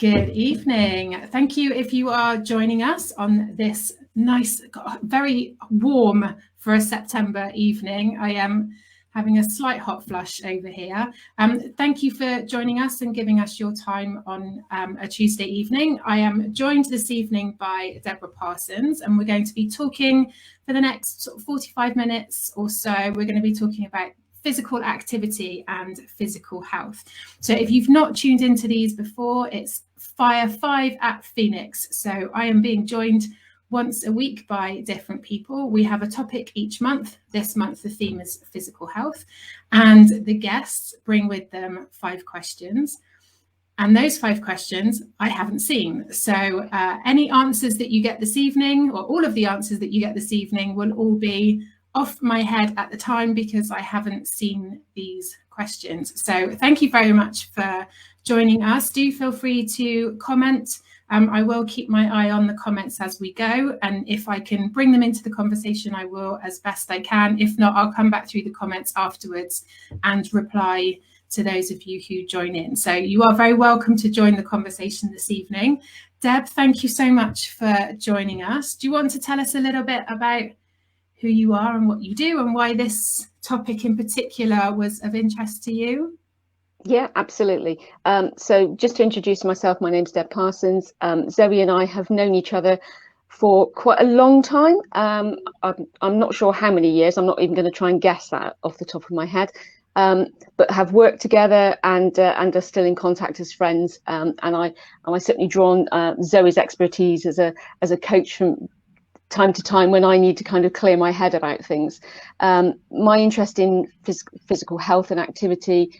Good evening. Thank you if you are joining us on this nice, very warm for a September evening. I am having a slight hot flush over here. Thank you for joining us and giving us your time on a Tuesday evening. I am joined this evening by Debra Parsons, and we're going to be talking for the next sort of 45 minutes or so. We're going to be talking about physical activity and physical health. So if you've not tuned into these before, it's Fire 5 at Phoenix. So I am being joined once a week by different people. We have a topic each month. This month the theme is physical health, and the guests bring with them 5 questions. And those 5 questions I haven't seen. So any answers that you get this evening, or all of the answers that you get this evening, will all be off my head at the time because I haven't seen these questions. So thank you very much for joining us. Do feel free to comment. I will keep my eye on the comments as we go, and if I can bring them into the conversation, I will as best I can. If not, I'll come back through the comments afterwards and reply to those of you who join in. So you are very welcome to join the conversation this evening. Deb, thank you so much for joining us. Do you want to tell us a little bit about who you are and what you do, and why this topic in particular was of interest to you? Yeah, absolutely. So just to introduce myself, my name's Deb Parsons. Zoe and I have known each other for quite a long time. I'm not sure how many years. I'm not even going to try and guess that off the top of my head. But have worked together and are still in contact as friends. And I certainly draw on Zoe's expertise as a coach from time to time when I need to kind of clear my head about things. My interest in physical health and activity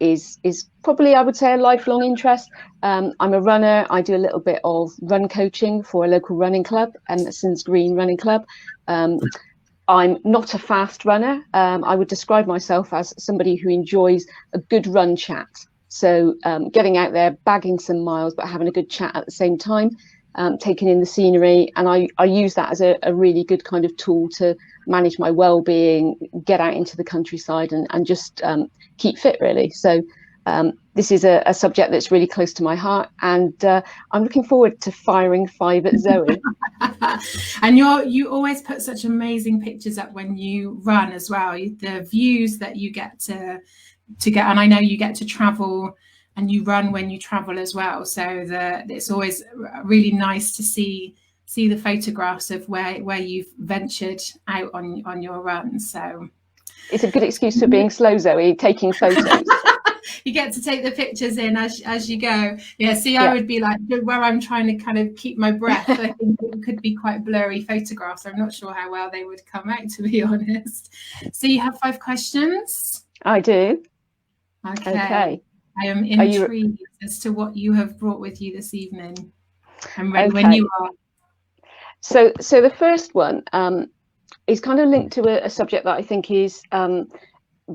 is probably, I would say, a lifelong interest. I'm a runner. I do a little bit of run coaching for a local running club, Emerson's Green Running Club. I'm not a fast runner. I would describe myself as somebody who enjoys a good run chat. So getting out there, bagging some miles, but having a good chat at the same time. Taking in the scenery, and I use that as a really good kind of tool to manage my well-being, get out into the countryside and just keep fit, really. So this is a subject that's really close to my heart, and I'm looking forward to firing 5 at Zoe. And you always put such amazing pictures up when you run as well. The views that you get to get, and I know you get to travel and you run when you travel as well. So it's always really nice to see the photographs of where you've ventured out on your run. So it's a good excuse for being slow, Zoe, taking photos. You get to take the pictures in as you go. Yeah, see, I would be like, where I'm trying to kind of keep my breath, I think it could be quite blurry photographs. I'm not sure how well they would come out, to be honest. So you have 5 questions? I do. Okay. I am intrigued as to what you have brought with you this evening. I'm ready when you are. So the first one is kind of linked to a subject that I think is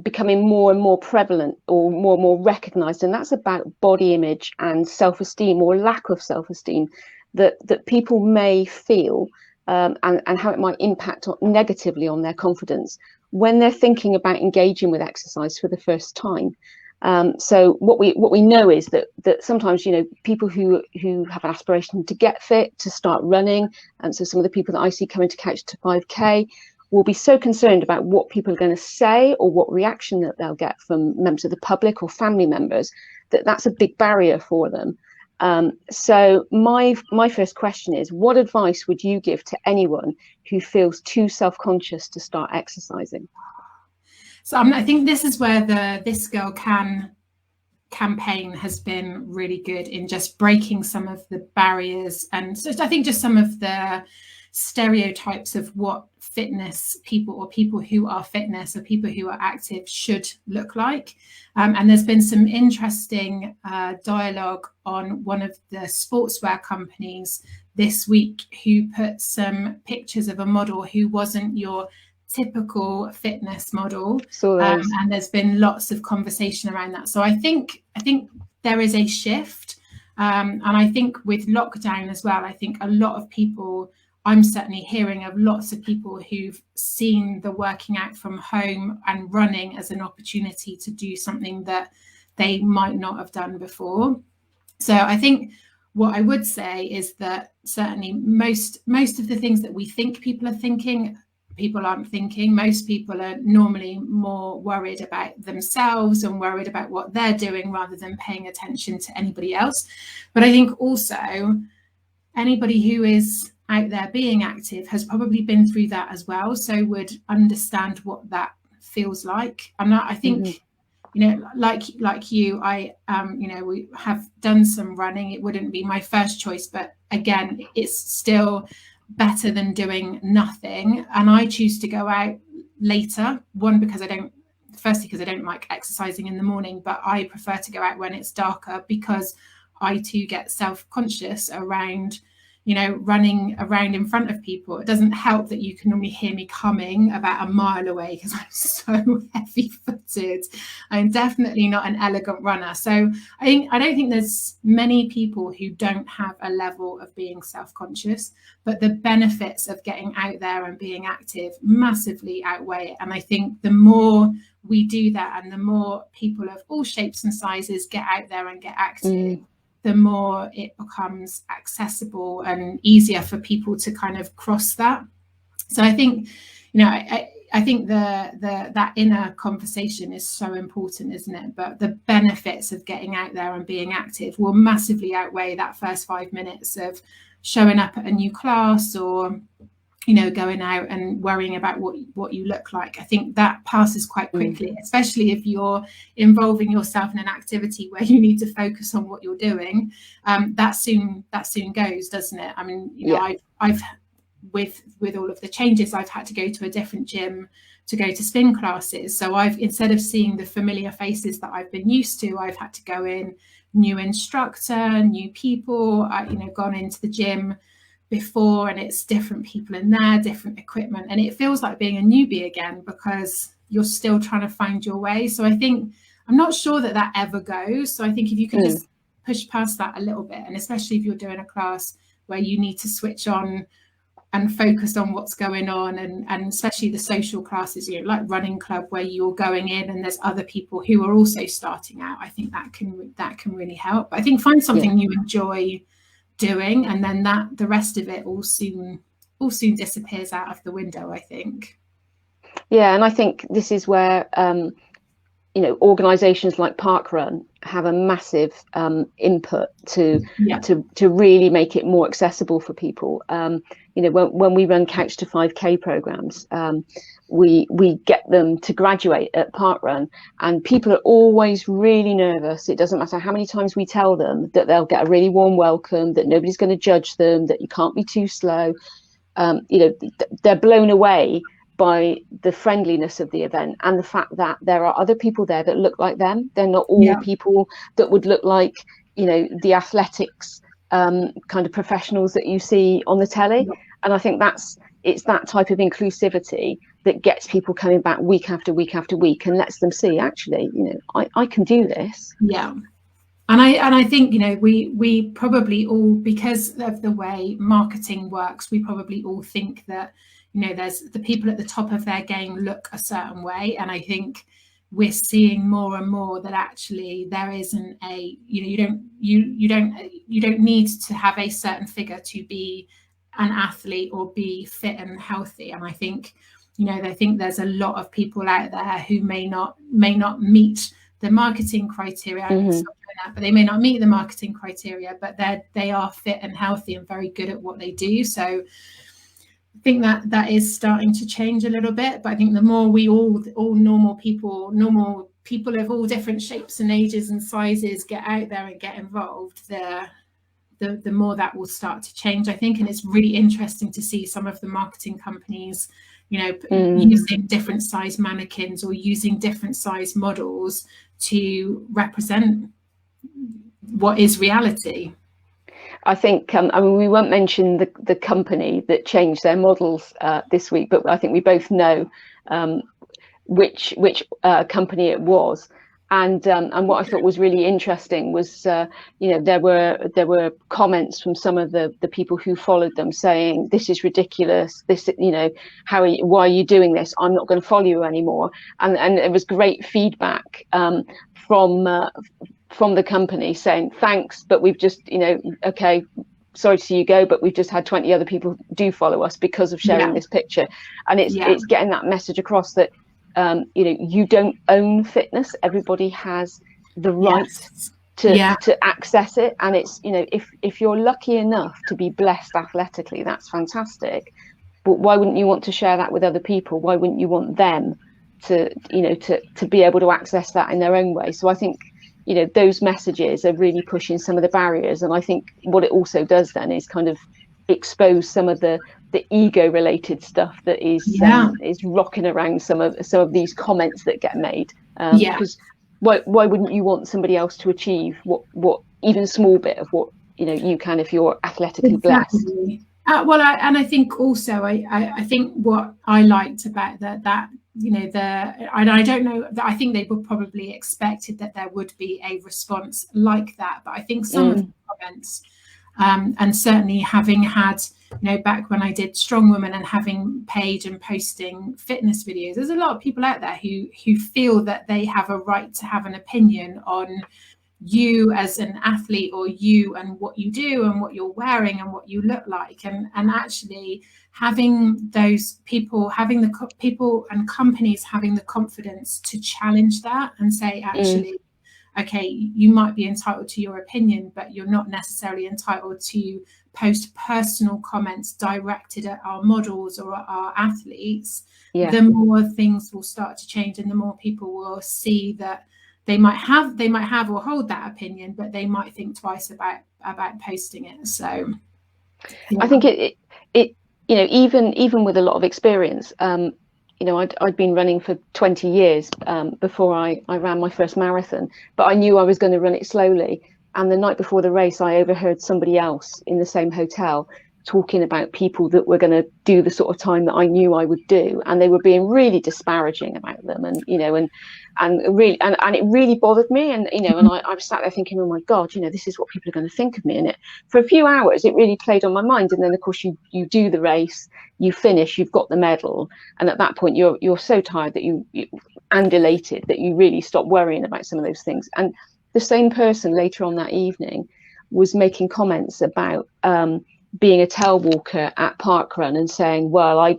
becoming more and more prevalent, or more recognized, and that's about body image and self-esteem, or lack of self-esteem that people may feel, and how it might impact negatively on their confidence when they're thinking about engaging with exercise for the first time. So what we know is that sometimes, people who have an aspiration to get fit, to start running, and so some of the people that I see coming to Couch to 5K will be so concerned about what people are going to say or what reaction that they'll get from members of the public or family members, that's a big barrier for them. So my first question is, what advice would you give to anyone who feels too self-conscious to start exercising? So I think this is where the This Girl Can campaign has been really good in just breaking some of the barriers, and so I think just some of the stereotypes of what fitness people, or people who are fitness, or people who are active, should look like. And there's been some interesting dialogue on one of the sportswear companies this week who put some pictures of a model who wasn't your typical fitness model, and there's been lots of conversation around that. So I think there is a shift, and I think with lockdown as well, I think a lot of people, I'm certainly hearing of lots of people who've seen the working out from home and running as an opportunity to do something that they might not have done before. So I think what I would say is that certainly most of the things that we think people are thinking, people aren't thinking. Most people are normally more worried about themselves and worried about what they're doing rather than paying attention to anybody else. But I think also anybody who is out there being active has probably been through that as well, so would understand what that feels like. And I think, you know, like you, I you know, we have done some running. It wouldn't be my first choice, but again, it's still better than doing nothing. And I choose to go out later, one because I don't like exercising in the morning, but I prefer to go out when it's darker, because I too get self-conscious around, you know, running around in front of people. It doesn't help that you can normally hear me coming about a mile away because I'm so heavy-footed. I'm definitely not an elegant runner. So I don't think there's many people who don't have a level of being self-conscious, but the benefits of getting out there and being active massively outweigh it. And I think the more we do that, and the more people of all shapes and sizes get out there and get active, the more it becomes accessible and easier for people to kind of cross that. So I think, you know, I think that inner conversation is so important, isn't it? But the benefits of getting out there and being active will massively outweigh that first 5 minutes of showing up at a new class, or, you know, going out and worrying about what you look like. I think that passes quite quickly, especially if you're involving yourself in an activity where you need to focus on what you're doing. That soon goes, doesn't it? I mean, you know, I've with all of the changes, I've had to go to a different gym to go to spin classes. So I've, instead of seeing the familiar faces that I've been used to, I've had to go in, new instructor, new people. You know, gone into the gym before, and it's different people in there, different equipment, and it feels like being a newbie again, because you're still trying to find your way. So I think, I'm not sure that ever goes. So I think if you can just push past that a little bit, and especially if you're doing a class where you need to switch on and focus on what's going on, and especially the social classes, you know, like running club, where you're going in and there's other people who are also starting out, I think that can really help. I think find something you enjoy doing, and then that the rest of it all soon disappears out of the window, I think. Yeah, and I think this is where you know, organisations like Parkrun have a massive input to really make it more accessible for people. You know, when we run Couch to 5K programs, we get them to graduate at Parkrun, and people are always really nervous. It doesn't matter how many times we tell them that they'll get a really warm welcome, that nobody's going to judge them, that you can't be too slow. You know, they're blown away by the friendliness of the event, and the fact that there are other people there that look like them. They're not all people that would look like, you know, the athletics kind of professionals that you see on the telly. And I think it's that type of inclusivity that gets people coming back week after week after week, and lets them see, actually, you know, I can do this. Yeah. And I think, you know, we probably all, because of the way marketing works, we probably all think that, you know, there's the people at the top of their game look a certain way. And I think we're seeing more and more that actually there isn't a, you know, you don't need to have a certain figure to be an athlete or be fit and healthy. And I think, you know, I think there's a lot of people out there who may not meet the marketing criteria, but they may not meet the marketing criteria, but they are fit and healthy and very good at what they do. So I think that is starting to change a little bit. But I think the more we all normal people of all different shapes and ages and sizes get out there and get involved, the more that will start to change, I think. And it's really interesting to see some of the marketing companies, you know, using different size mannequins or using different size models to represent what is reality. I think, I mean, we won't mention the company that changed their models this week, but I think we both know which company it was. And what I thought was really interesting was, you know, there were comments from some of the people who followed them saying, "This is ridiculous. This, you know, why are you doing this? I'm not going to follow you anymore." And it was great feedback from from the company saying thanks, but we've just, okay, sorry to see you go, but we've just had 20 other people do follow us because of sharing this picture. And it's getting that message across that you don't own fitness. Everybody has the right to access it. And it's, if you're lucky enough to be blessed athletically, that's fantastic. But why wouldn't you want to share that with other people? Why wouldn't you want them to be able to access that in their own way? So I think, those messages are really pushing some of the barriers. And I think what it also does then is kind of expose some of the ego related stuff that is rocking around some of these comments that get made. Because why wouldn't you want somebody else to achieve what even a small bit of what you can if you're athletically blessed? I think also I think what I liked about that I don't know, I think they were probably expected that there would be a response like that, but I think some of the comments and certainly having had back when I did Strongwoman and having page and posting fitness videos, there's a lot of people out there who feel that they have a right to have an opinion on you as an athlete, or you and what you do and what you're wearing and what you look like, and actually having those people, having the people and companies having the confidence to challenge that and say, actually, okay, you might be entitled to your opinion, but you're not necessarily entitled to post personal comments directed at our models or at our athletes. The more things will start to change, and the more people will see that they might have or hold that opinion, but they might think twice about posting it. So I think it even with a lot of experience, I'd been running for 20 years before I ran my first marathon, but I knew I was going to run it slowly. And the night before the race, I overheard somebody else in the same hotel talking about people that were going to do the sort of time that I knew I would do, and they were being really disparaging about them, and it really bothered me, and I was sat there thinking, oh my God, this is what people are going to think of me. And it, for a few hours, it really played on my mind. And then of course you do the race, you finish, you've got the medal, and at that point you're so tired that and elated that you really stop worrying about some of those things. And the same person later on that evening was making comments about being a tail walker at parkrun and saying, well, I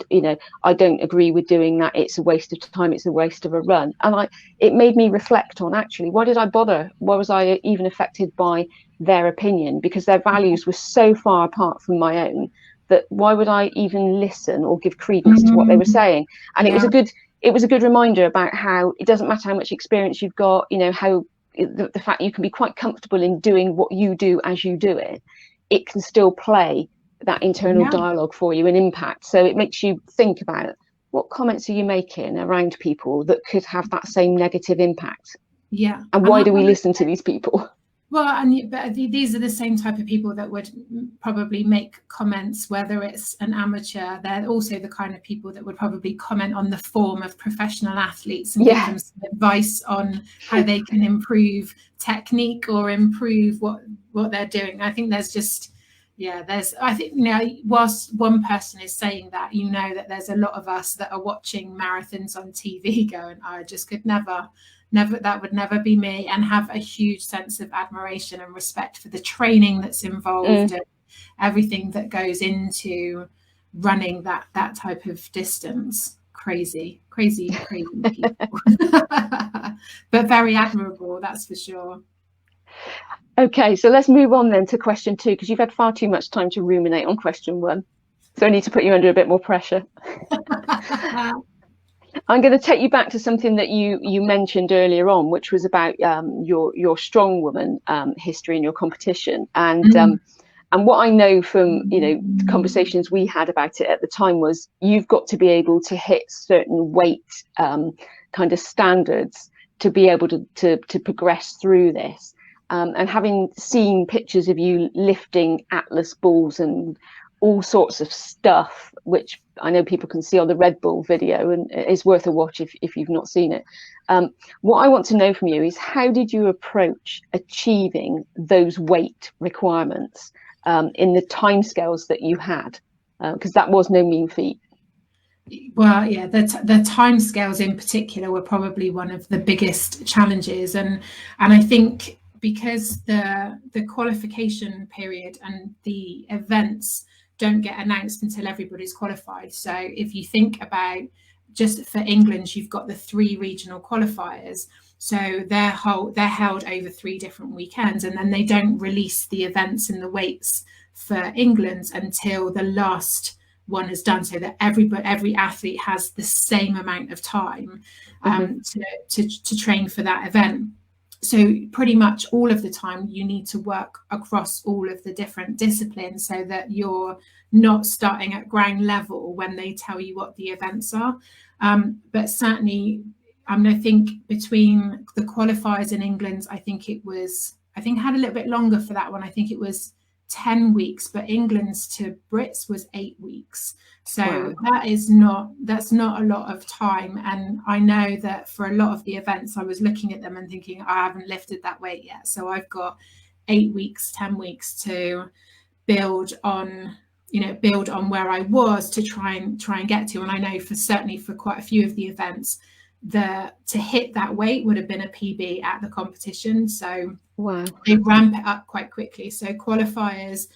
don't agree with doing that. It's a waste of time. It's a waste of a run. And it made me reflect on, actually, why did I bother? Why was I even affected by their opinion? Because their values were so far apart from my own that why would I even listen or give credence to what they were saying? And it was a good reminder about how it doesn't matter how much experience you've got, how the fact you can be quite comfortable in doing what you do as you do it. It can still play that internal dialogue for you and impact. So it makes you think about, what comments are you making around people that could have that same negative impact? And why do we listen to these people? Well, but these are the same type of people that would probably make comments, whether it's an amateur. They're also the kind of people that would probably comment on the form of professional athletes and give them some advice on how they can improve technique or improve what they're doing. I think there's just, whilst one person is saying that, that there's a lot of us that are watching marathons on TV going, I just could never, that would never be me, and have a huge sense of admiration and respect for the training that's involved and everything that goes into running that type of distance. Crazy people. But very admirable, that's for sure. Okay, so let's move on then to question 2, because you've had far too much time to ruminate on question 1. So I need to put you under a bit more pressure. I'm going to take you back to something that you mentioned earlier on, which was about your Strongwoman history and your competition. And what I know from the conversations we had about it at the time was, you've got to be able to hit certain weight kind of standards to be able to progress through this. And having seen pictures of you lifting Atlas balls and all sorts of stuff, which I know people can see on the Red Bull video, and it's worth a watch if you've not seen it. What I want to know from you is, how did you approach achieving those weight requirements in the timescales that you had? Because that was no mean feat. Well, yeah, the timescales in particular were probably one of the biggest challenges, and I think because the qualification period and the events don't get announced until everybody's qualified. So if you think about, just for England, you've got the 3 regional qualifiers. So they're held over 3 different weekends, and then they don't release the events and the weights for England until the last one is done, so that every athlete has the same amount of time to train for that event. So pretty much all of the time you need to work across all of the different disciplines, so that you're not starting at ground level when they tell you what the events are. But certainly, I think between the qualifiers in England, I think I had a little bit longer for that one. I think it was 10 weeks, but England's to Brits was 8 weeks. So wow. That's not a lot of time. And I know that for a lot of the events, I was looking at them and thinking, I haven't lifted that weight yet. So I've got 8 weeks, 10 weeks to build on where I was to try and get to. And I know certainly for quite a few of the events, to hit that weight would have been a PB at the competition. So wow. They ramp it up quite quickly. So qualifiers,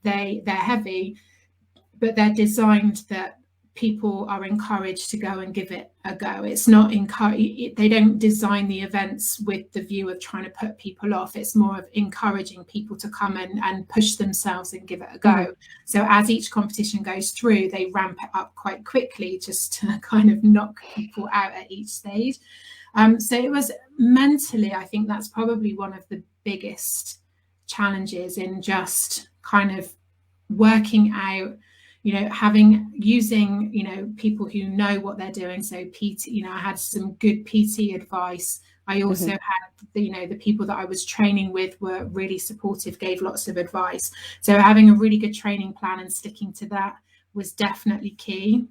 they're heavy, but they're designed that people are encouraged to go and give it a go. It's not they don't design the events with the view of trying to put people off. It's more of encouraging people to come and push themselves and give it a go. Mm. So as each competition goes through, they ramp it up quite quickly just to kind of knock people out at each stage. So it was mentally, I think that's probably one of the biggest challenges in just kind of working out, using people who know what they're doing. So PT, I had some good PT advice. I also had the people that I was training with were really supportive, gave lots of advice. So having a really good training plan and sticking to that was definitely key.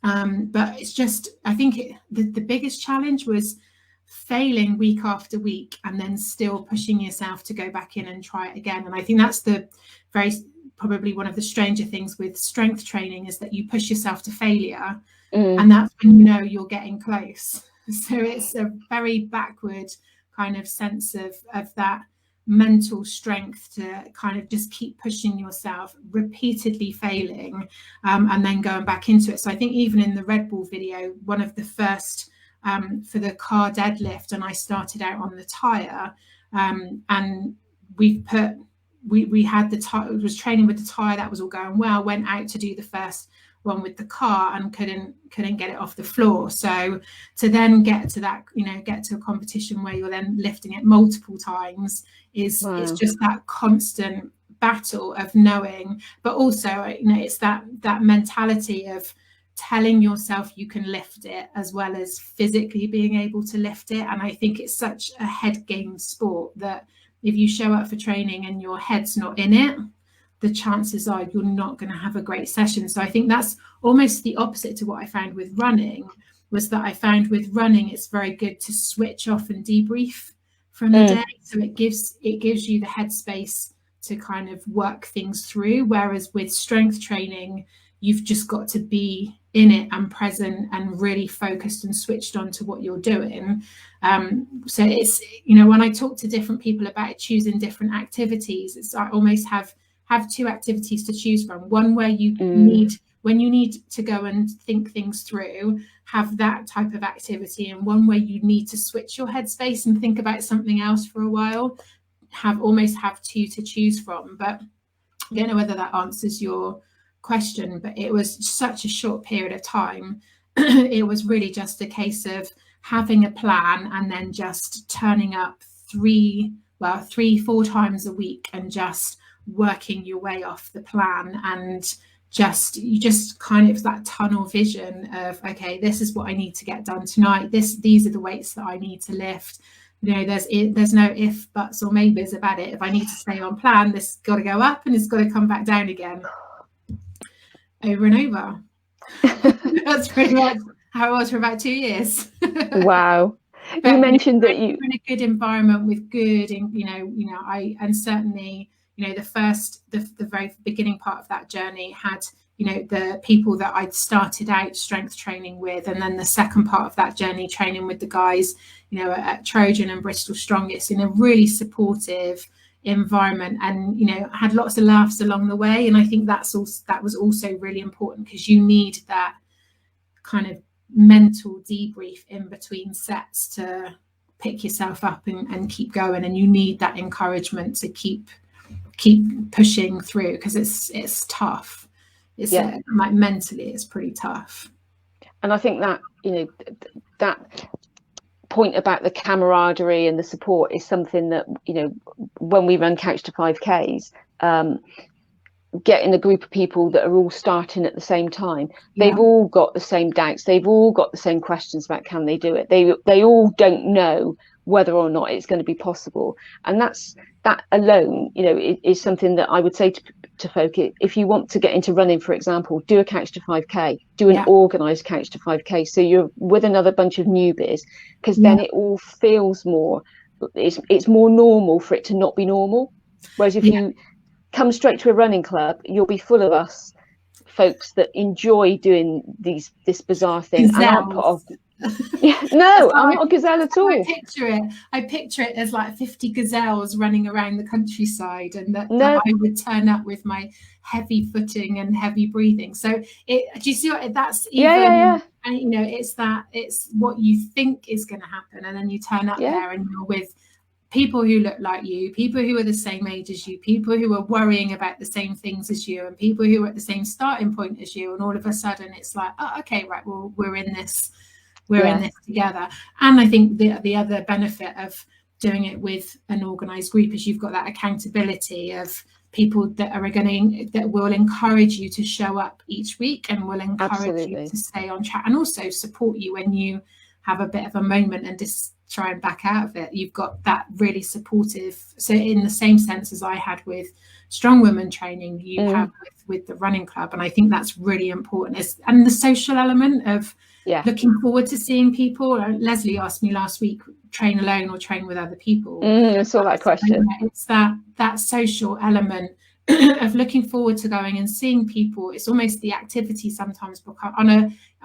But it's just, I think the biggest challenge was failing week after week and then still pushing yourself to go back in and try it again. And I think that's probably one of the stranger things with strength training, is that you push yourself to failure and that's when you're getting close. So it's a very backward kind of sense of that mental strength to kind of just keep pushing yourself, repeatedly failing and then going back into it. So I think even in the Red Bull video, one of the first for the car deadlift, and I started out on the tire and we had the tire, was training with the tire, that was all going well, went out to do the first one with the car and couldn't get it off the floor. So to then get to that, get to a competition where you're then lifting it multiple times is wow. It's just that constant battle of knowing, but also it's that mentality of telling yourself you can lift it as well as physically being able to lift it. And I think it's such a head game sport that if you show up for training and your head's not in it, the chances are you're not going to have a great session. So I think that's almost the opposite to what I found with running, was that I found with running it's very good to switch off and debrief from the day. So it gives you the headspace to kind of work things through. Whereas with strength training, you've just got to be in it and present and really focused and switched on to what you're doing. So it's, when I talk to different people about choosing different activities, I almost have 2 activities to choose from. One where you need to go and think things through, have that type of activity, and one where you need to switch your headspace and think about something else for a while. Have 2 to choose from. But I don't know whether that answers your question, but it was such a short period of time. It was really just a case of having a plan and then just turning up 3-4 times a week and just working your way off the plan, and you just kind of that tunnel vision of, okay, this is what I need to get done tonight, these are the weights that I need to lift. There's no if, buts or maybes about it. If I need to stay on plan, this has got to go up and it's got to come back down again, over and over. That's pretty much how it was for about 2 years. Wow. You mentioned that you in a good environment with good, and certainly, the very beginning part of that journey had, the people that I'd started out strength training with, and then the second part of that journey training with the guys you know, at Trojan and Bristol Strongest in a really supportive environment, and you know, had lots of laughs along the way. And I think that was also really important, because you need that kind of mental debrief in between sets to pick yourself up and keep going, and you need that encouragement to keep pushing through, because it's tough. It's like mentally it's pretty tough. And I think that, you know, that point about the camaraderie and the support is something that, you know, when we run Couch to 5Ks, getting a group of people that are all starting at the same time, they've all got the same doubts, they've all got the same questions about can they do it, they all don't know whether or not it's going to be possible. And that alone, you know, is something that I would say to folk, if you want to get into running, for example, do a Couch to 5K, do an organised Couch to 5K, so you're with another bunch of newbies, because then it all feels more, it's more normal for it to not be normal. Whereas if you come straight to a running club, you'll be full of us folks that enjoy doing this bizarre thing and aren't put off. No, I'm not a gazelle at all. I picture it as like 50 gazelles running around the countryside, and that I would turn up with my heavy footing and heavy breathing. So do you see what that's even? And you know, it's what you think is going to happen, and then you turn up there and you're with people who look like you, people who are the same age as you, people who are worrying about the same things as you, and people who are at the same starting point as you. And all of a sudden it's like, oh, okay, right, well, we're in this together. And I think the other benefit of doing it with an organised group is you've got that accountability of people that will encourage you to show up each week, and will encourage you to stay on track, and also support you when you have a bit of a moment and just try and back out of it. You've got that really supportive, so in the same sense as I had with Strongwoman training, you have with the running club. And I think that's really important, and the social element of looking forward to seeing people. Leslie asked me last week, train alone or train with other people? I saw that question. It's that social element of looking forward to going and seeing people. It's almost the activity sometimes on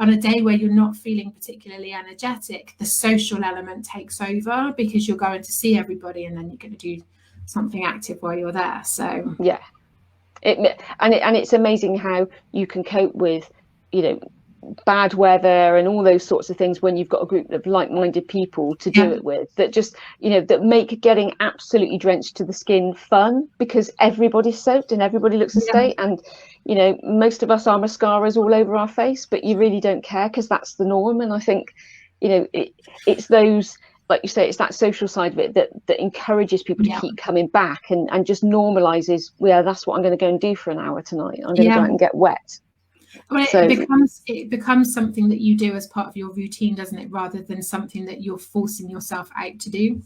a day where you're not feeling particularly energetic, the social element takes over, because you're going to see everybody, and then you're going to do something active while you're there. So it's amazing how you can cope with, you know, bad weather and all those sorts of things when you've got a group of like-minded people to do it with, that just, you know, that make getting absolutely drenched to the skin fun, because everybody's soaked and everybody looks a state. And you know, most of us are mascaras all over our face, but you really don't care, because that's the norm. And I think, you know, it's those, like you say, it's that social side of it that encourages people to keep coming back, and just normalizes, that's what I'm going to go and do for an hour tonight. I'm going to go out and get wet. Well, it becomes something that you do as part of your routine, doesn't it, rather than something that you're forcing yourself out to do.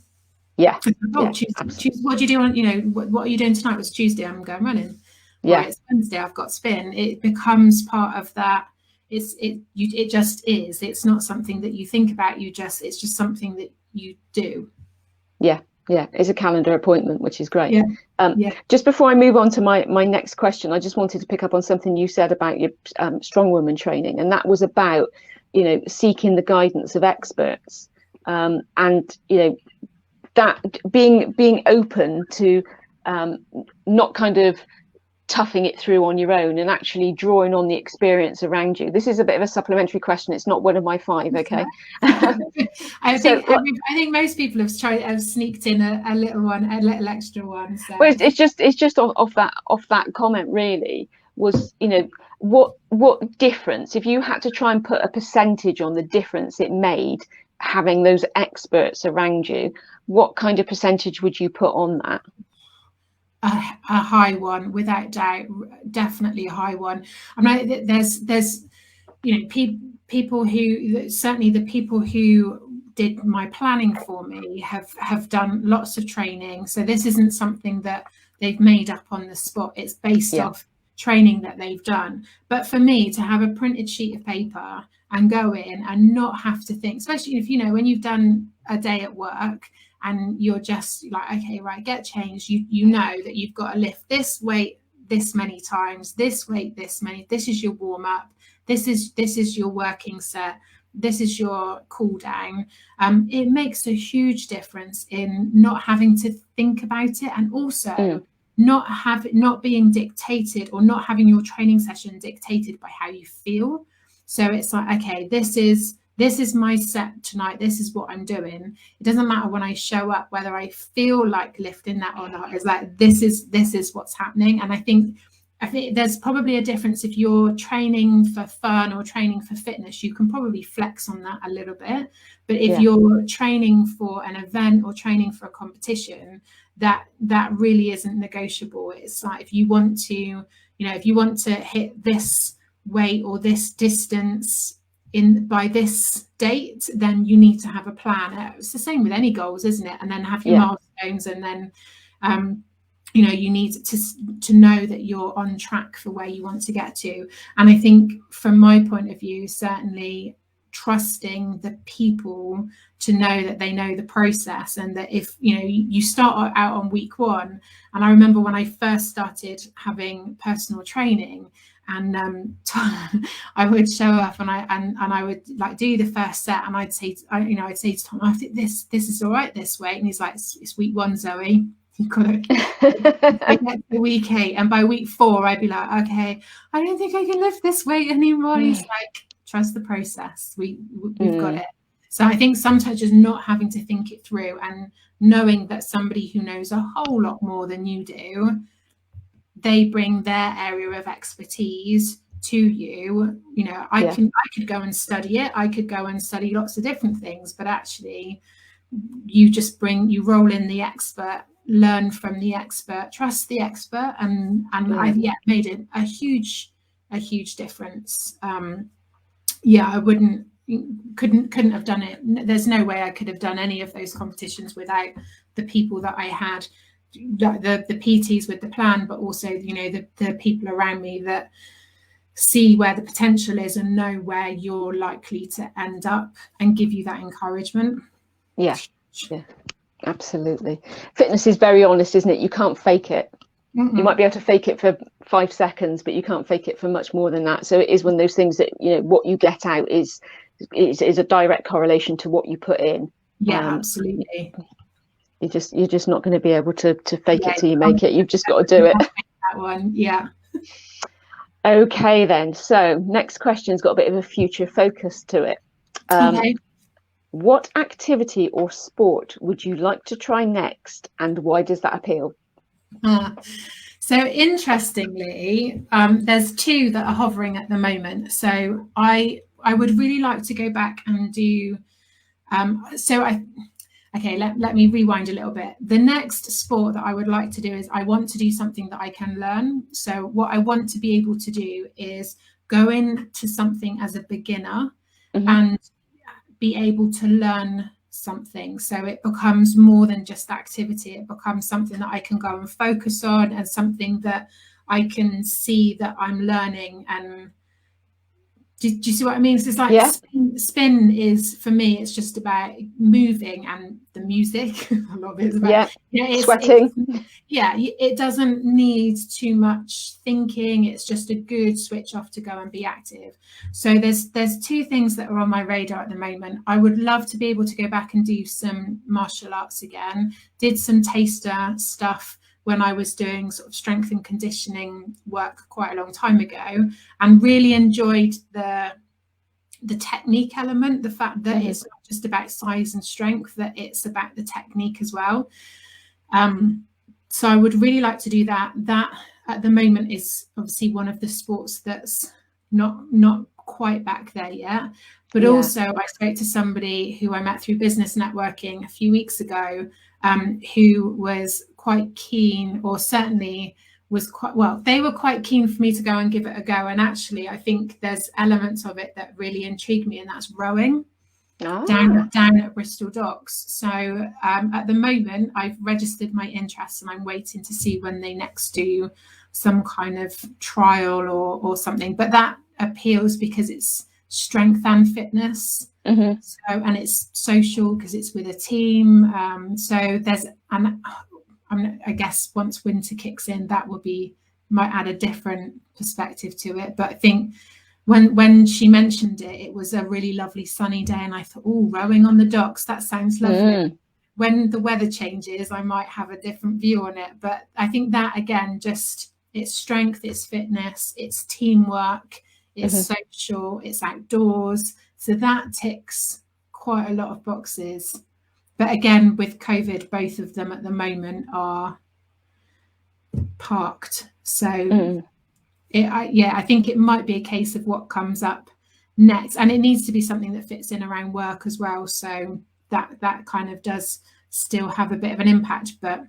Tuesday, what do you do on, you know, what are you doing tonight? Was Tuesday, I'm going running. It's Wednesday, I've got spin. It becomes part of that. It just is. It's not something that you think about. It's just something that you do. It's a calendar appointment, which is great. Just before I move on to my next question, I just wanted to pick up on something you said about your Strongwoman training, and that was about, you know, seeking the guidance of experts, and you know, that being open to not kind of toughing it through on your own, and actually drawing on the experience around you. This is a bit of a supplementary question. It's not one of my 5, okay? I think most people have sneaked in a little extra one. So. Well, it's just off that comment really, was, you know, what difference, if you had to try and put a percentage on the difference it made having those experts around you, what kind of percentage would you put on that? A high one, without doubt, definitely a high one. I mean, there's you know, people who, certainly the people who did my planning for me have done lots of training. So this isn't something that they've made up on the spot. It's based off training that they've done. But for me to have a printed sheet of paper and go in and not have to think, especially if, you know, when you've done a day at work and you're just like, okay, right, get changed. You know that you've got to lift this weight this many times, this weight this many. This is your warm up. This is your working set. cool down. It makes a huge difference in not having to think about it, and also not being dictated, or not having your training session dictated by how you feel. So it's like, okay, this is my set tonight, this is what I'm doing. It doesn't matter when I show up whether I feel like lifting that or not. It's like, this is what's happening. And I think there's probably a difference. If you're training for fun or training for fitness, you can probably flex on that a little bit. But if you're training for an event or training for a competition, that really isn't negotiable. It's like, if you want to hit this weight or this distance by this date, then you need to have a plan. It's the same with any goals, isn't it? And then have your milestones, and then you need to know that you're on track for where you want to get to. And I think from my point of view, certainly trusting the people to know that they know the process, and that if you start out on week 1, and I remember when I first started having personal training, and I would show up and I would like do the first set, and I'd say to Tom, I think this is all right this way, and he's like, it's week 1, Zoe, you've got to get to week 8, and by week 4 I'd be like, okay, I don't think I can lift this weight anymore. He's like, trust the process, we've got it. So I think sometimes just not having to think it through, and knowing that somebody who knows a whole lot more than you do, they bring their area of expertise to you. I could go and study it. I could go and study lots of different things, but actually you roll in the expert, learn from the expert, trust the expert, and I've made it a huge difference. I couldn't have done it. There's no way I could have done any of those competitions without the people that I had, the PTs with the plan, but also the people around me that see where the potential is and know where you're likely to end up, and give you that encouragement. Yeah, absolutely. Fitness is very honest, isn't it? You can't fake it. You might be able to fake it for 5 seconds, but you can't fake it for much more than that. So it is one of those things that what you get out is a direct correlation to what you put in. Absolutely. You're just not going to be able to fake it till you make it. You've just got to do it. That one, yeah. Okay then. So next question's got a bit of a future focus to it. Okay. What activity or sport would you like to try next, and why does that appeal? So interestingly, there's 2 that are hovering at the moment. So I would really like to go back and do. Let me rewind a little bit. The next sport that I would like to do is, I want to do something that I can learn. So what I want to be able to do is go into something as a beginner and be able to learn something, so it becomes more than just activity. It becomes something that I can go and focus on, and something that I can see that I'm learning. And do you see what I mean? So it's like spin is, for me, it's just about moving, and the music a lot of it is about sweating. It doesn't need too much thinking. It's just a good switch off to go and be active. So there's 2 things that are on my radar at the moment. I would love to be able to go back and do some martial arts again. Did some taster stuff when I was doing sort of strength and conditioning work quite a long time ago, and really enjoyed the technique element, the fact that it's not just about size and strength, that it's about the technique as well. So I would really like to do that. That at the moment is obviously one of the sports that's not quite back there yet. But also I spoke to somebody who I met through business networking a few weeks ago, who was quite keen, or certainly was they were quite keen for me to go and give it a go. And actually, I think there's elements of it that really intrigued me, and that's rowing down at Bristol Docks. So at the moment, I've registered my interest, and I'm waiting to see when they next do some kind of trial or something. But that appeals because it's strength and fitness. So, and it's social because it's with a team. So there's I guess once winter kicks in, that might add a different perspective to it. But I think when she mentioned it, it was a really lovely sunny day, and I thought, oh, rowing on the docks, that sounds lovely. When the weather changes, I might have a different view on it. But I think that, again, just it's strength, it's fitness, it's teamwork, it's social, it's outdoors. So that ticks quite a lot of boxes. But again, with COVID, both of them at the moment are parked. So I think it might be a case of what comes up next, and it needs to be something that fits in around work as well. So that kind of does still have a bit of an impact, but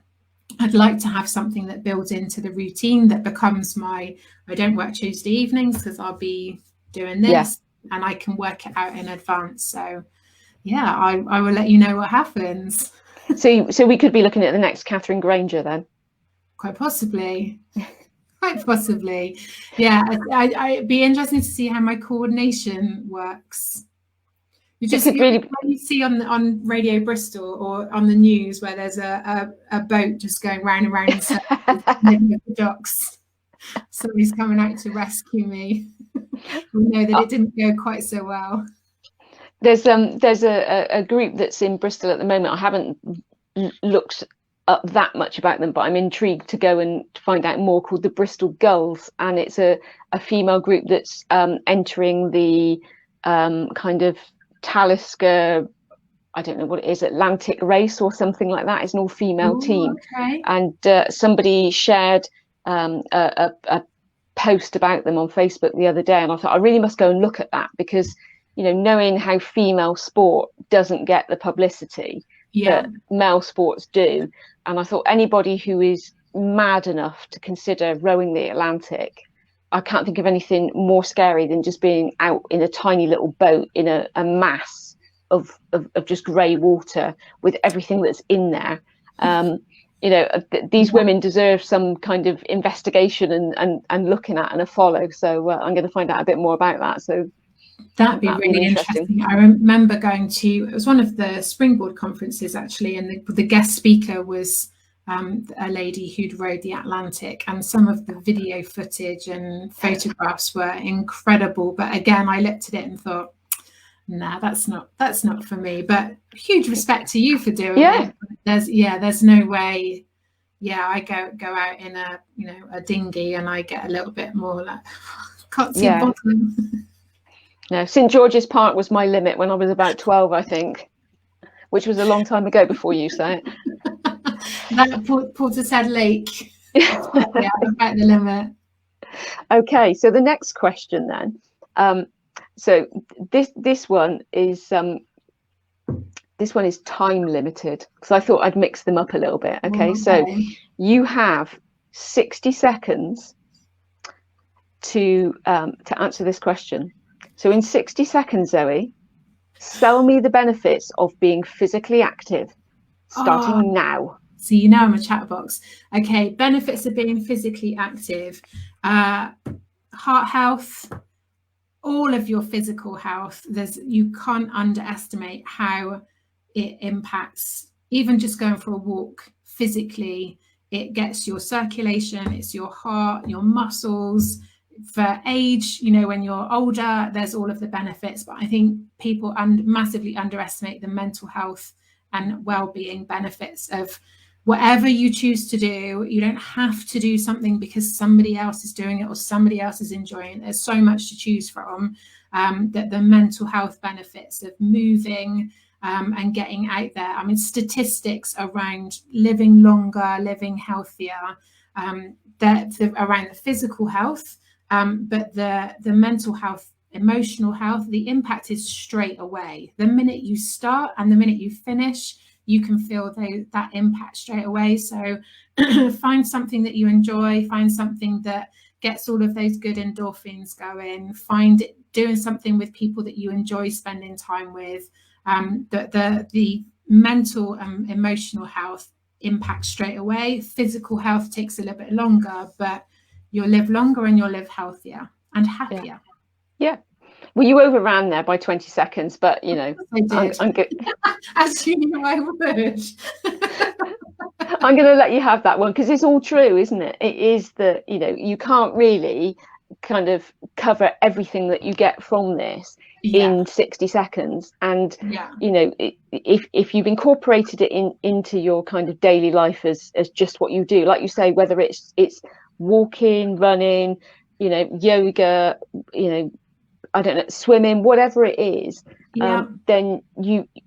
I'd like to have something that builds into the routine that becomes I don't work Tuesday evenings because I'll be doing this, and I can work it out in advance. So yeah, I will let you know what happens. So we could be looking at the next Catherine Granger then. Quite possibly. Quite possibly. Yeah, it'd be interesting to see how my coordination works. You just you see on Radio Bristol or on the news where there's a boat just going round and round in circles the docks. Somebody's coming out to rescue me. We know that it didn't go quite so well. There's a group that's in Bristol at the moment. I haven't looked up that much about them, but I'm intrigued to go and find out more, called the Bristol Gulls, and it's a female group that's entering the kind of Talisker, I don't know what it is, Atlantic race or something like that. It's an all-female team. Okay. And somebody shared a post about them on Facebook the other day, and I thought I really must go and look at that, because knowing how female sport doesn't get the publicity that male sports do, and I thought anybody who is mad enough to consider rowing the Atlantic, I can't think of anything more scary than just being out in a tiny little boat in a mass of just grey water with everything that's in there. These women deserve some kind of investigation and looking at and a follow. So I'm going to find out a bit more about that. So that'd be really interesting. I remember going to, it was one of the Springboard conferences actually, and the guest speaker was a lady who'd rowed the Atlantic, and some of the video footage and photographs were incredible. But again, I looked at it and thought, nah, that's not for me. But huge respect to you for doing it. There's no way. Yeah, I go out in a dinghy and I get a little bit more like can't see bottom. No, St George's Park was my limit when I was about 12, I think, which was a long time ago before you say it. That Portishead Lake. Yeah, about the limit. Okay, so the next question then. So this one is time limited, because I thought I'd mix them up a little bit. Okay, so you have 60 seconds to answer this question. So in 60 seconds, Zoe, sell me the benefits of being physically active, starting now. So you know I'm a chatterbox. Okay, benefits of being physically active. Heart health, all of your physical health. You can't underestimate how it impacts, even just going for a walk physically. It gets your circulation, it's your heart, your muscles. For age, when you're older, there's all of the benefits, but I think people massively underestimate the mental health and well-being benefits of whatever you choose to do. You don't have to do something because somebody else is doing it or somebody else is enjoying it. There's so much to choose from. That the mental health benefits of moving and getting out there. I mean, statistics around living longer, living healthier, around the physical health. But the mental health, emotional health, the impact is straight away. The minute you start and the minute you finish, you can feel that impact straight away. So find something that you enjoy, find something that gets all of those good endorphins going, find doing something with people that you enjoy spending time with. The mental and emotional health impact straight away. Physical health takes a little bit longer, but you'll live longer and you'll live healthier and happier. Yeah. Well, you overran there by 20 seconds, but I did. I'm good. As you know, I would. I'm going to let you have that one, because it's all true, isn't it? It is that, you can't really kind of cover everything that you get from this in 60 seconds. And you know, if you've incorporated it into your kind of daily life as just what you do, like you say, whether it's walking, running, you know, yoga, you know, I don't know, swimming, whatever it is, then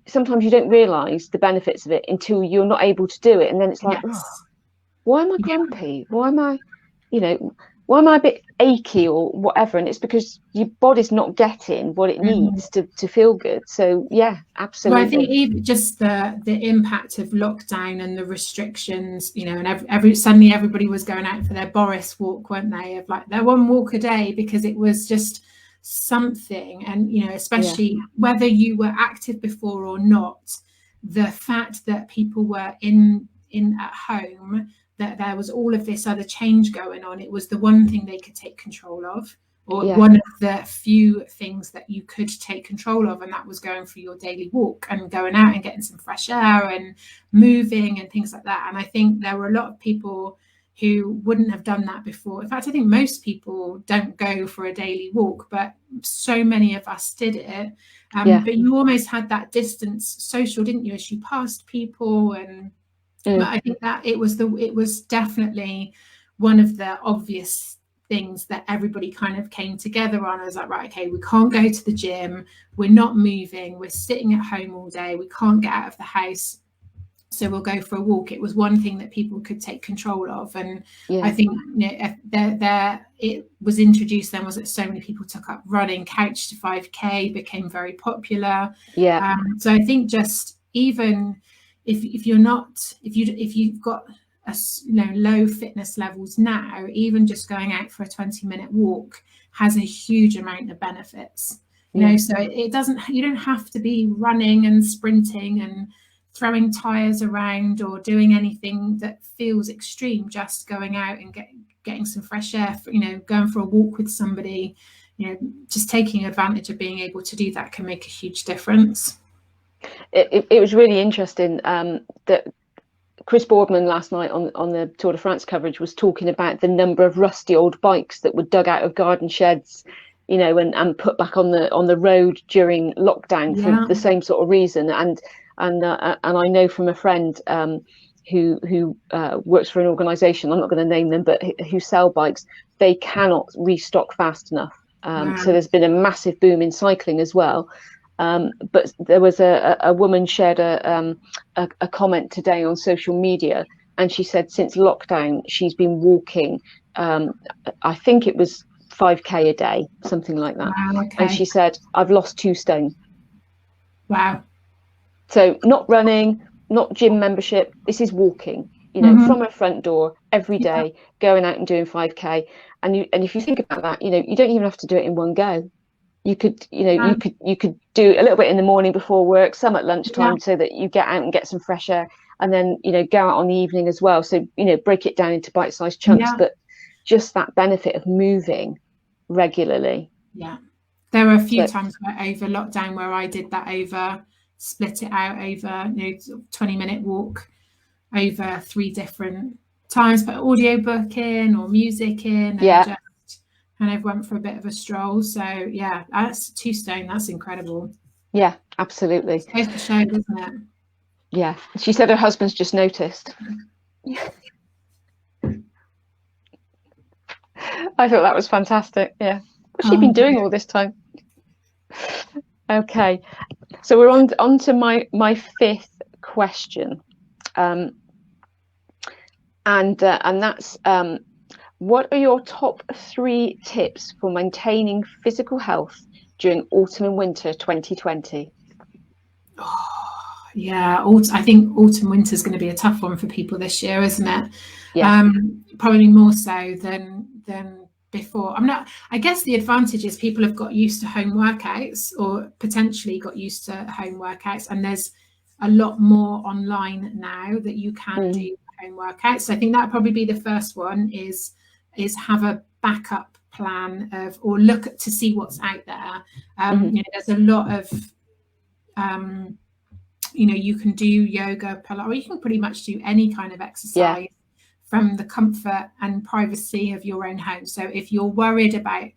sometimes you don't realize the benefits of it until you're not able to do it. And then it's like, oh, why am I grumpy? Why am I, you know, why am I a bit achy or whatever? And it's because your body's not getting what it needs to feel good. So yeah, absolutely. Well, I think even just the impact of lockdown and the restrictions, you know, and suddenly everybody was going out for their Boris walk, weren't they? Of like their one walk a day, because it was just something. And, you know, especially whether you were active before or not, the fact that people were in at home, that there was all of this other change going on, it was the one thing they could take control of, or one of the few things that you could take control of, and that was going for your daily walk and going out and getting some fresh air and moving and things like that. And I think there were a lot of people who wouldn't have done that before. In fact, I think most people don't go for a daily walk, but so many of us did it. But you almost had that distance social, didn't you, as you passed people? And but I think that it was definitely one of the obvious things that everybody kind of came together on. I was like, right, okay, we can't go to the gym, we're not moving, we're sitting at home all day, we can't get out of the house, so we'll go for a walk. It was one thing that people could take control of. And I think, you know, it was introduced then, was that so many people took up running. Couch to 5K became very popular. So I think just even if you've got low fitness levels now, even just going out for a 20-minute walk has a huge amount of benefits. You know, so you don't have to be running and sprinting and throwing tires around or doing anything that feels extreme. Just going out and getting some fresh air, you know, going for a walk with somebody, you know, just taking advantage of being able to do that can make a huge difference. It was really interesting that Chris Boardman last night on the Tour de France coverage was talking about the number of rusty old bikes that were dug out of garden sheds, you know, and put back on the road during lockdown for the same sort of reason. And I know from a friend who works for an organisation, I'm not going to name them, but who sell bikes, they cannot restock fast enough. So there's been a massive boom in cycling as well. But there was a woman shared a comment today on social media, and she said since lockdown she's been walking, I think it was 5K a day, something like that. Wow, okay. And she said, I've lost 2 stone. Wow. So not running, not gym membership, this is walking, you know, from her front door every day, going out and doing 5K. And if you think about that, you know, you don't even have to do it in one go. You could, you know, you could do a little bit in the morning before work, some at lunchtime, so that you get out and get some fresh air, and then, you know, go out on the evening as well. So, you know, break it down into bite-sized chunks, but just that benefit of moving regularly. There were a few times over lockdown where I did that split it out over, you know, 20-minute walk over 3 different times, put audio book in or music in, and just kind of went for a bit of a stroll. So yeah, that's 2 stone. That's incredible. Yeah, absolutely. It's goes to show, doesn't it? Yeah. She said her husband's just noticed. I thought that was fantastic. Yeah. What's she been doing all this time? Okay. So we're on to my 5th question. And that's what are your top 3 tips for maintaining physical health during autumn and winter 2020? Yeah, I think autumn winter is going to be a tough one for people this year, isn't it? Yeah. Probably more so than before. I guess the advantage is people have got used to home workouts, or potentially got used to home workouts, and there's a lot more online now that you can do home workouts. So I think that'd probably be the first one, is have a backup plan or look to see what's out there. You know, there's a lot of you know, you can do yoga, Pilates, or you can pretty much do any kind of exercise from the comfort and privacy of your own home. So if you're worried about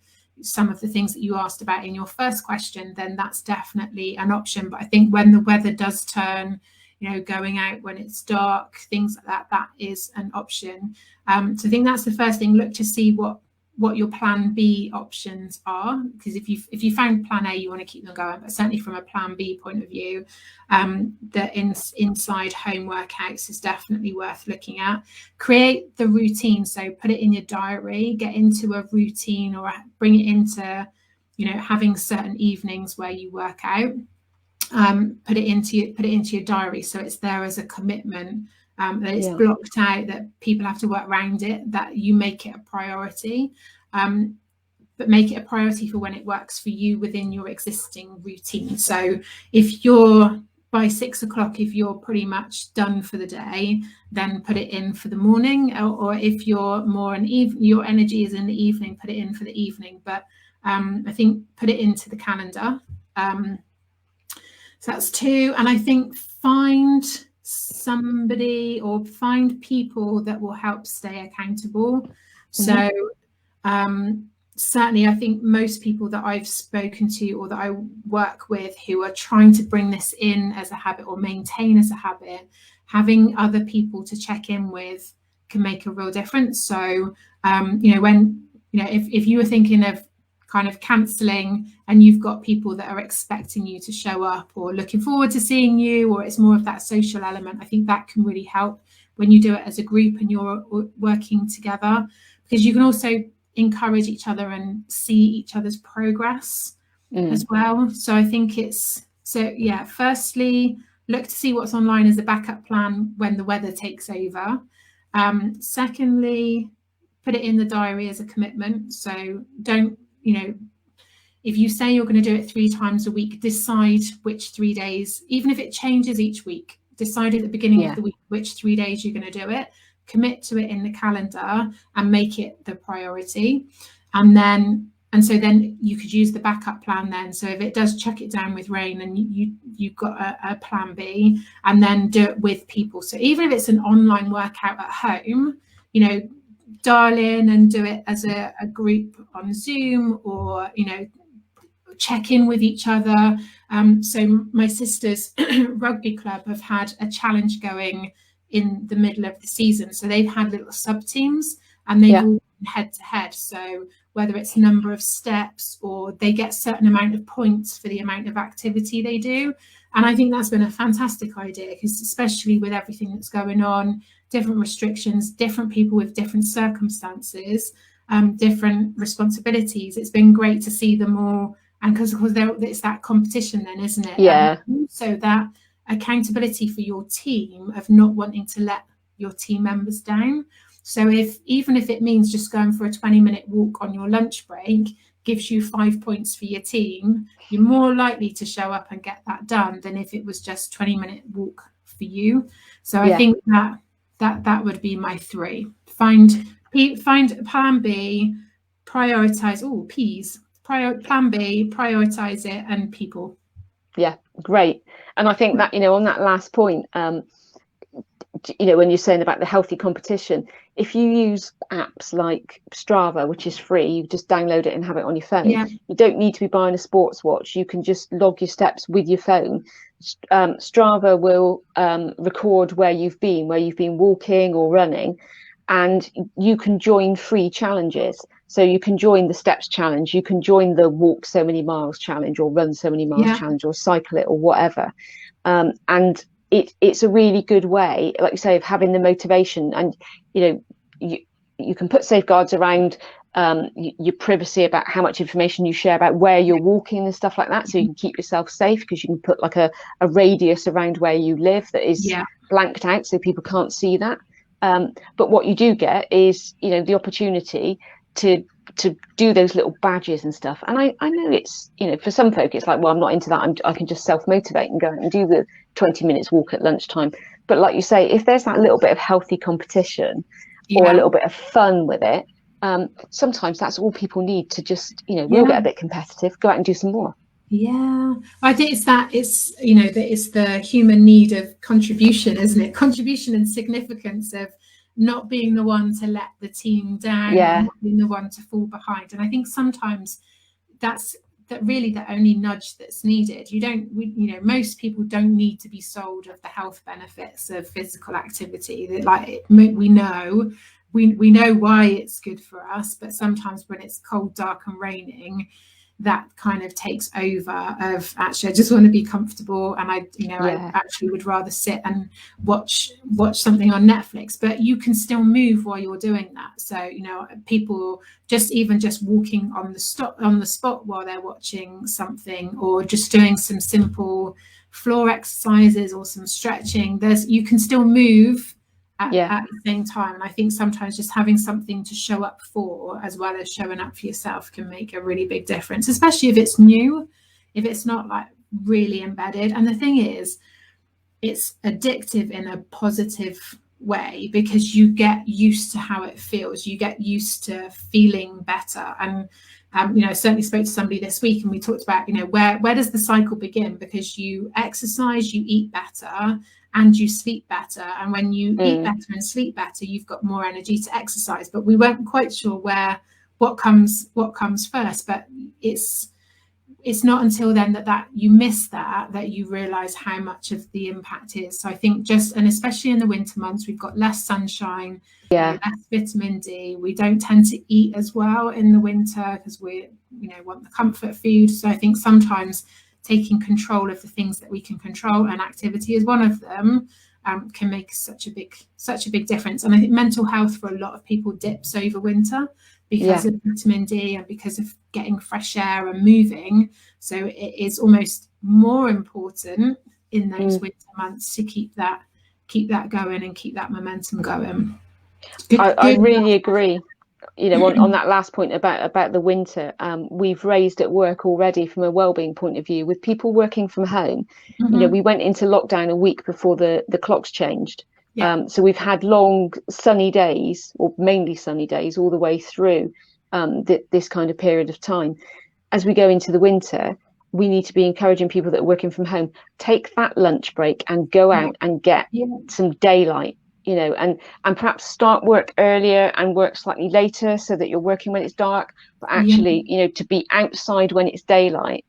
some of the things that you asked about in your first question, then that's definitely an option. But I think when the weather does turn, you know, going out when it's dark, things like that, that is an option. So I think that's the first thing. Look to see what your plan B options are, because if you found plan A, you want to keep them going, but certainly from a plan B point of view, the inside home workouts is definitely worth looking at. Create the routine, so put it in your diary, get into a routine, or bring it into, you know, having certain evenings where you work out. Put it into your diary, so it's there as a commitment, that it's blocked out, that people have to work around it, that you make it a priority, but make it a priority for when it works for you within your existing routine. So if you're by 6 o'clock, if you're pretty much done for the day, then put it in for the morning, or if you're more your energy is in the evening, put it in for the evening. But I think put it into the calendar. So that's 2. And I think find somebody or find people that will help stay accountable. So certainly I think most people that I've spoken to or that I work with who are trying to bring this in as a habit or maintain as a habit, having other people to check in with can make a real difference. So you know, when, you know, if you were thinking of kind of cancelling and you've got people that are expecting you to show up or looking forward to seeing you, or it's more of that social element, I think that can really help when you do it as a group and you're working together, because you can also encourage each other and see each other's progress as well. So I think it's, so yeah, firstly, look to see what's online as a backup plan when the weather takes over. Secondly, put it in the diary as a commitment. So don't, you know, if you say you're going to do it 3 times a week, decide which 3 days, even if it changes each week, decide at the beginning of the week which 3 days you're going to do it, commit to it in the calendar and make it the priority. And so then you could use the backup plan then. So if it does chuck it down with rain, and you've got a plan B, and then do it with people. So even if it's an online workout at home, you know, dial in and do it as a group on Zoom, or, you know, check in with each other. So my sister's rugby club have had a challenge going in the middle of the season. So they've had little sub teams, and they've all been head to head. So whether it's number of steps, or they get certain amount of points for the amount of activity they do. And I think that's been a fantastic idea, because especially with everything that's going on, different restrictions, different people with different circumstances, different responsibilities, it's been great to see them all. And because it's that competition then, isn't it? Yeah. So that accountability for your team of not wanting to let your team members down. So even if it means just going for a 20-minute walk on your lunch break gives you 5 points for your team, you're more likely to show up and get that done than if it was just 20-minute walk for you. So I think that would be my 3. Find plan B, prioritize plan B, prioritize it, and people. Yeah, great. And I think that, you know, on that last point, you know, when you're saying about the healthy competition, if you use apps like Strava, which is free, you just download it and have it on your phone. You don't need to be buying a sports watch. You can just log your steps with your phone. Strava will record where you've been walking or running, and you can join free challenges. So you can join the steps challenge, you can join the walk so many miles challenge, or run so many miles challenge, or cycle it, or whatever. And it's a really good way, like you say, of having the motivation. And, you know, you can put safeguards around your privacy about how much information you share about where you're walking and stuff like that, so you can keep yourself safe, because you can put like a radius around where you live that is blanked out, so people can't see that. But what you do get is, you know, the opportunity to do those little badges and stuff. And I know it's, you know, for some folk it's like, well, I'm not into that, I can just self-motivate and go and do the 20 minutes walk at lunchtime. But like you say, if there's that little bit of healthy competition or a little bit of fun with it, sometimes that's all people need to just, you know, we'll get a bit competitive, go out and do some more. I think it's you know, that it's the human need of contribution, isn't it? Contribution and significance of not being the one to let the team down, and not being the one to fall behind. And I think sometimes that's really the only nudge that's needed. Most people don't need to be sold of the health benefits of physical activity. That we know why it's good for us, but sometimes when it's cold, dark and raining, that kind of takes over of actually I just want to be comfortable, and I actually would rather sit and watch something on Netflix. But you can still move while you're doing that. So people just walking on the spot while they're watching something, or just doing some simple floor exercises or some stretching, you can still move at the same time. And I think sometimes just having something to show up for, as well as showing up for yourself, can make a really big difference, especially if it's new, if it's not like really embedded. And the thing is, it's addictive in a positive way, because you get used to how it feels, you get used to feeling better. And I certainly spoke to somebody this week, and we talked about where does the cycle begin, because you exercise, you eat better, and you sleep better. And when you eat better and sleep better, you've got more energy to exercise. But we weren't quite sure what comes first. But it's not until then that you miss that you realize how much of the impact is. So I think and especially in the winter months, we've got less sunshine, less vitamin D. We don't tend to eat as well in the winter because we want the comfort food. So I think sometimes taking control of the things that we can control, and activity is one of them, can make such a big difference. And I think mental health for a lot of people dips over winter because of vitamin D and because of getting fresh air and moving. So it is almost more important in those winter months to keep that going and keep that momentum going. I really agree. On that last point about the winter, we've raised at work already from a wellbeing point of view with people working from home. We went into lockdown a week before the clocks changed. So we've had long sunny days, or mainly sunny days, all the way through this kind of period of time. As we go into the winter, we need to be encouraging people that are working from home, take that lunch break and go out and get some daylight. And perhaps start work earlier and work slightly later, so that you're working when it's dark. But actually, to be outside when it's daylight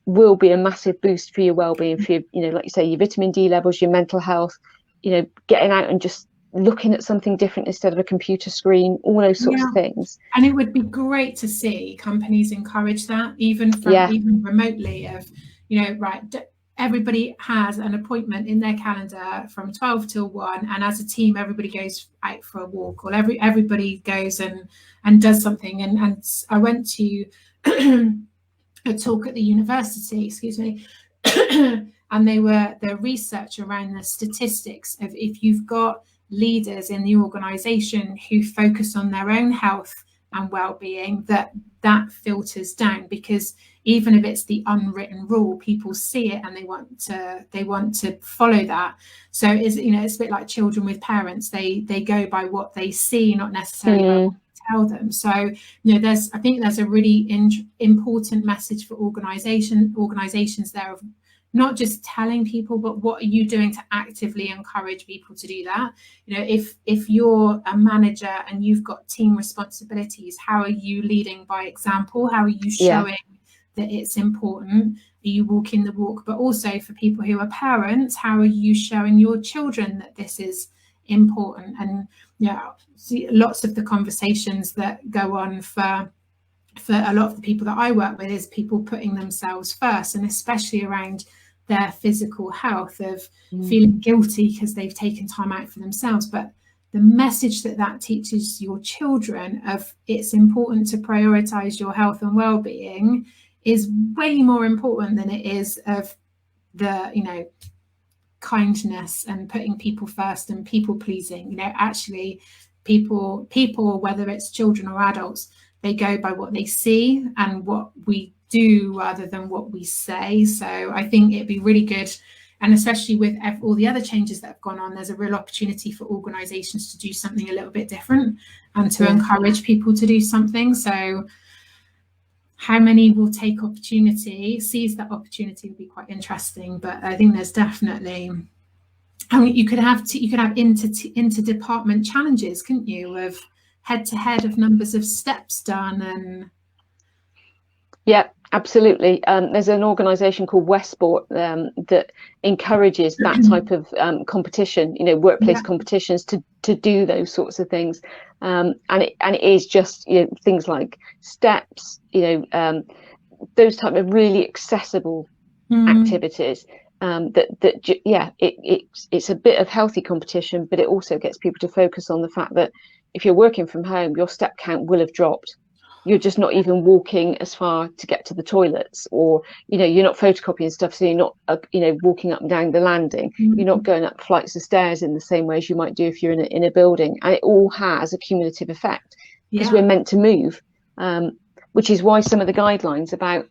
will be a massive boost for your well-being, for your, like you say, your vitamin D levels, your mental health. Getting out and just looking at something different instead of a computer screen, all those sorts of things. And it would be great to see companies encourage that, even remotely. Of everybody has an appointment in their calendar from 12 till 1, and as a team everybody goes out for a walk, or everybody goes and does something. And I went to a talk at the university, and their research around the statistics of, if you've got leaders in the organization who focus on their own health and well-being, that filters down, because even if it's the unwritten rule, people see it and they want to follow that. So it's a bit like children with parents. They go by what they see, not necessarily by what you tell them. So I think there's a really important message for organizations there, of not just telling people, but what are you doing to actively encourage people to do that? If you're a manager and you've got team responsibilities, how are you leading by example? How are you showing that it's important? Are you walking the walk? But also for people who are parents, how are you showing your children that this is important? And lots of the conversations that go on for a lot of the people that I work with is people putting themselves first, and especially around their physical health, of feeling guilty because they've taken time out for themselves. But the message that teaches your children of it's important to prioritize your health and well-being is way more important than it is of the kindness and putting people first and people pleasing. Actually people, whether it's children or adults, they go by what they see and what we do rather than what we say. So I think it'd be really good, and especially with all the other changes that have gone on, there's a real opportunity for organizations to do something a little bit different and to encourage people to do something. So how many will take seize that opportunity, will be quite interesting. But I think there's definitely And you could have inter-department challenges, couldn't you, of head-to-head of numbers of steps done. And yeah, absolutely. There's an organisation called Westport that encourages that type of competition, workplace competitions to do those sorts of things. And it is just, things like steps, those type of really accessible activities. It's a bit of healthy competition, but it also gets people to focus on the fact that if you're working from home, your step count will have dropped. You're just not even walking as far to get to the toilets, or you're not photocopying stuff, so you're not walking up and down the landing. You're not going up flights of stairs in the same way as you might do if you're in a building, and it all has a cumulative effect because we're meant to move, which is why some of the guidelines about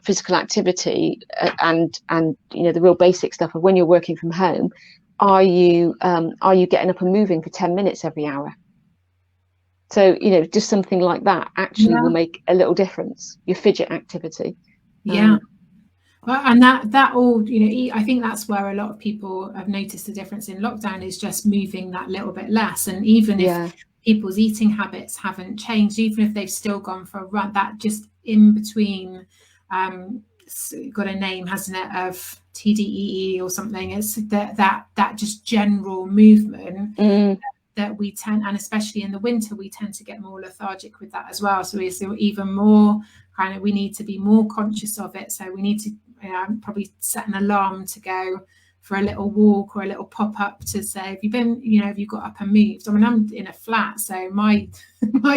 physical activity and the real basic stuff of when you're working from home, are you getting up and moving for 10 minutes every hour? So, just something like that actually will make a little difference, your fidget activity. Well, and that all, I think that's where a lot of people have noticed the difference in lockdown, is just moving that little bit less. And even if people's eating habits haven't changed, even if they've still gone for a run, that just in between, got a name, hasn't it, of TDEE or something. It's that just general movement that we tend, and especially in the winter, we tend to get more lethargic with that as well. So we're even more we need to be more conscious of it. So we need to probably set an alarm to go for a little walk or a little pop up to say, have you got up and moved? I mean, I'm in a flat, so my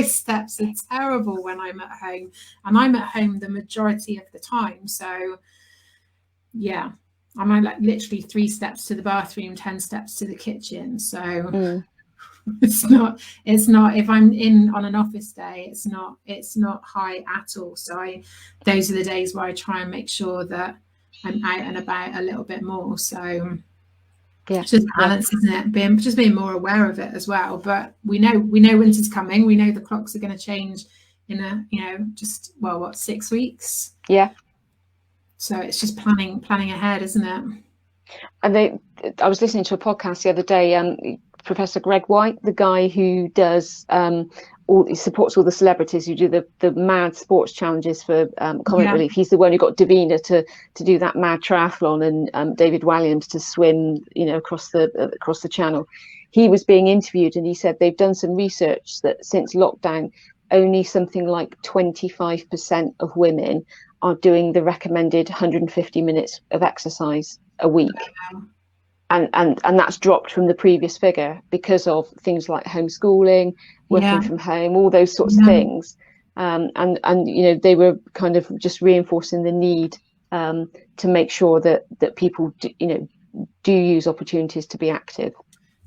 steps are terrible when I'm at home, and I'm at home the majority of the time. So I'm like literally 3 steps to the bathroom, 10 steps to the kitchen. So it's not if I'm in on an office day, it's not high at all. So those are the days where I try and make sure that I'm out and about a little bit more. So it's just balance, isn't it? Being more aware of it as well. But we know winter's coming. We know the clocks are going to change in 6 weeks. So it's just planning ahead, isn't it? And I was listening to a podcast the other day, Professor Greg White, the guy who does he supports all the celebrities who do the mad sports challenges for comic relief. He's the one who got Davina to do that mad triathlon, and David Walliams to swim across the channel. He was being interviewed, and he said they've done some research that since lockdown, only something like 25% of women are doing the recommended 150 minutes of exercise a week. And that's dropped from the previous figure because of things like homeschooling, working from home, all those sorts of things. And they were kind of just reinforcing the need to make sure that people do use opportunities to be active.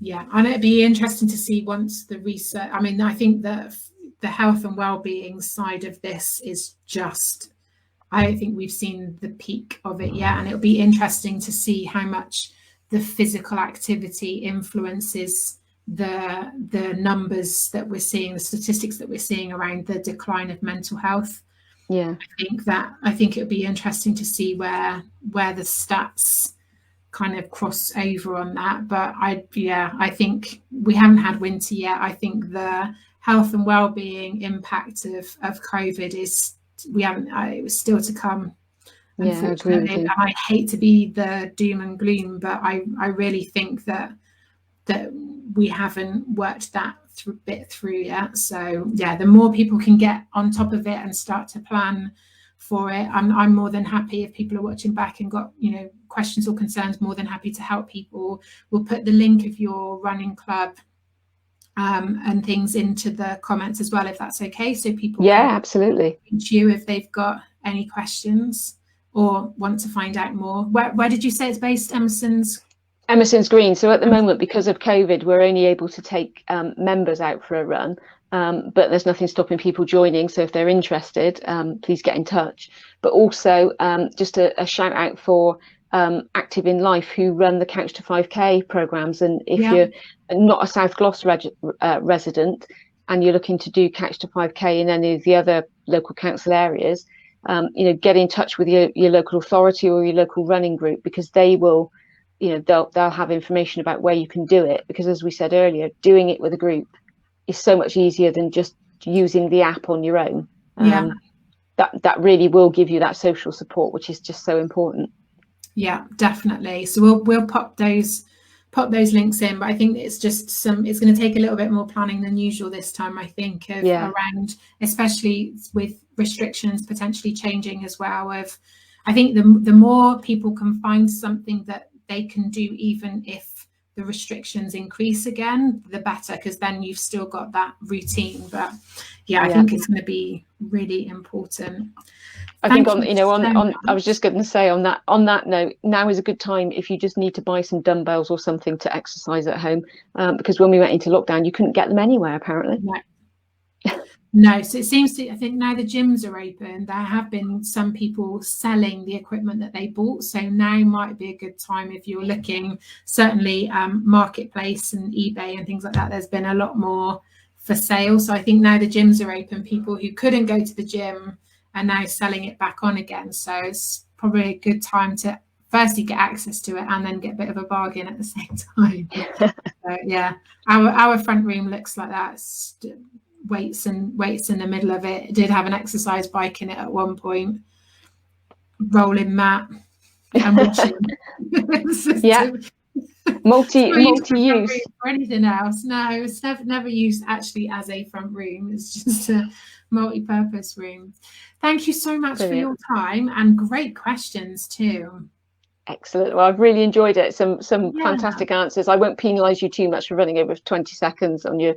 And it'd be interesting to see once the research. I mean, I think that the health and well-being side of this is just, I don't think we've seen the peak of it yet, and it'll be interesting to see how much the physical activity influences the numbers that we're seeing, the statistics that we're seeing around the decline of mental health. I think it would be interesting to see where the stats kind of cross over on that. But I think we haven't had winter yet. I think the health and well-being impact of COVID it was still to come. Unfortunately, and I hate to be the doom and gloom, but I really think that we haven't worked that through yet. So the more people can get on top of it and start to plan for it, I'm more than happy. If people are watching back and got questions or concerns, more than happy to help people. We'll put the link of your running club and things into the comments as well, if that's okay, so people can absolutely reach you if they've got any questions or want to find out more. Where did you say it's based? Emerson's Green. So at the moment, because of COVID, we're only able to take members out for a run, but there's nothing stopping people joining. So if they're interested, please get in touch. But also just a shout out for Active in Life, who run the Couch to 5K programs. And if you're not a South Gloucester resident and you're looking to do Couch to 5K in any of the other local council areas, get in touch with your local authority or your local running group, because they will they'll have information about where you can do it, because as we said earlier, doing it with a group is so much easier than just using the app on your own. That really will give you that social support, which is just so important. Yeah, definitely. So we'll pop those links in, but I think it's just it's going to take a little bit more planning than usual this time, I think, around, especially with restrictions potentially changing as well. I think the more people can find something that they can do, even if the restrictions increase again, the better, because then you've still got that routine. But I think it's going to be really important. I think I was just going to say on that note, now is a good time if you just need to buy some dumbbells or something to exercise at home, because when we went into lockdown, you couldn't get them anywhere apparently. No, so it seems to, I think now the gyms are open, there have been some people selling the equipment that they bought. So now might be a good time if you're looking, certainly Marketplace and eBay and things like that. There's been a lot more for sale. So I think now the gyms are open, people who couldn't go to the gym are now selling it back on again. So it's probably a good time to firstly get access to it and then get a bit of a bargain at the same time. So, our front room looks like that. Weights in the middle of it. It did have an exercise bike in it at one point, rolling mat and washing. multi-use or anything else. No, it's never used actually as a front room. It's just a multi-purpose room. Thank you so much for your time and great questions too. Excellent. Well, I've really enjoyed it. Some fantastic answers. I won't penalise you too much for running over 20 seconds on your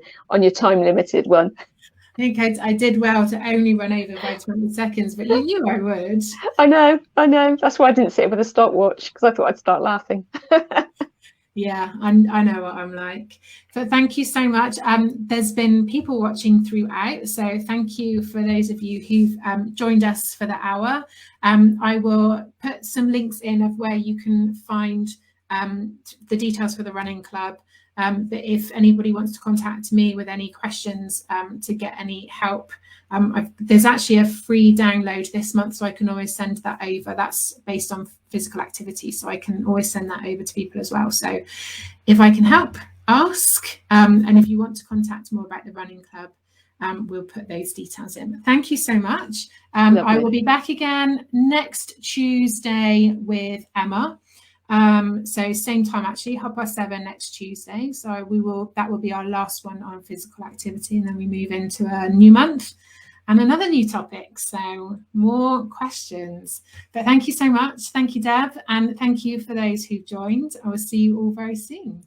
time limited one. I think I did well to only run over by 20 seconds, but you knew I would. I know. That's why I didn't sit with a stopwatch, because I thought I'd start laughing. Yeah, I know what I'm like. But thank you so much. There's been people watching throughout, so thank you for those of you who've joined us for the hour. I will put some links in of where you can find the details for the running club. But if anybody wants to contact me with any questions to get any help, there's actually a free download this month, so I can always send that over. That's based on physical activity, so I can always send that over to people as well. So if I can help, ask. And if you want to contact more about the running club, we'll put those details in. Thank you so much. I will be back again next Tuesday with Emma. So same time, actually, 7:30 next Tuesday. So that will be our last one on physical activity, and then we move into a new month and another new topic. So more questions. But thank you so much. Thank you, Deb, and thank you for those who've joined. I will see you all very soon.